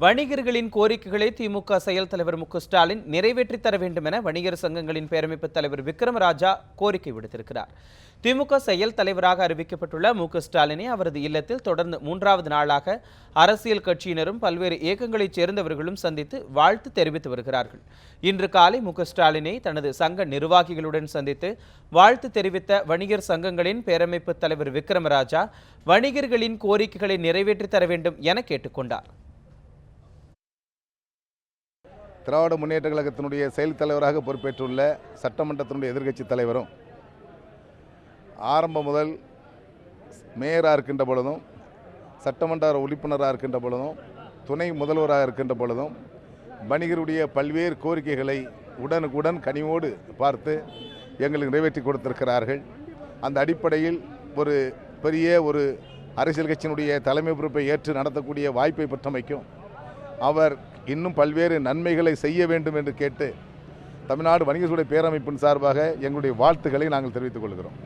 வணிகர்களின் கோரிக்கைகளை திமுக செயல் தலைவர் மு.க.ஸ்டாலின் நிறைவேற்றித் தர வேண்டும் என வணிகர் சங்கங்களின் பேரமைப்பு தலைவர் விக்ரமராஜா கோரிக்கை விடுத்திருக்கிறார். திமுக செயல் தலைவராக அறிவிக்கப்பட்டுள்ள மு.க.ஸ்டாலினை அவரது இல்லத்தில் தொடர்ந்து 3வது நாளாக அரசியல் கட்சியினரும் பல்வேறு இயக்கங்களைச் சேர்ந்தவர்களும் சந்தித்து வாழ்த்து தெரிவித்து வருகிறார்கள். இன்று காலை மு.க.ஸ்டாலினை தனது சங்க நிர்வாகிகளுடன் சந்தித்து வாழ்த்து தெரிவித்த வணிகர் சங்கங்களின் பேரமைப்பு தலைவர் விக்ரமராஜா வணிகர்களின் கோரிக்கைகளை நிறைவேற்றித் தர வேண்டும் என கேட்டுக்கொண்டார். திராவிட முன்னேற்ற கழகத்தினுடைய செயல் தலைவராக பொறுப்பேற்றுள்ள சட்டமன்றத்தினுடைய எதிர்க்கட்சி தலைவரும் ஆரம்பம் முதல் மேயராக இருக்கின்ற பொழுதும் சட்டமன்ற உறுப்பினராக இருக்கின்ற பொழுதும் துணை முதல்வராக இருக்கின்ற பொழுதும் வணிகருடைய பல்வேறு கோரிக்கைகளை உடனுக்குடன் கனிவோடு பார்த்து எங்களுக்கு நிறைவேற்றி கொடுத்திருக்கிறார்கள். அந்த அடிப்படையில் ஒரு பெரிய அரசியல் கட்சியினுடைய தலைமை பொறுப்பை ஏற்று நடத்தக்கூடிய வாய்ப்பை பெற்றமைக்கும் அவர் இன்னும் பல்வேறு நன்மைகளை செய்ய வேண்டும் என்று கேட்டு தமிழ்நாடு வணிகர்களுடைய பேரமைப்பின் சார்பாக எங்களுடைய வாழ்த்துக்களை நாங்கள் தெரிவித்துக் கொள்கிறோம்.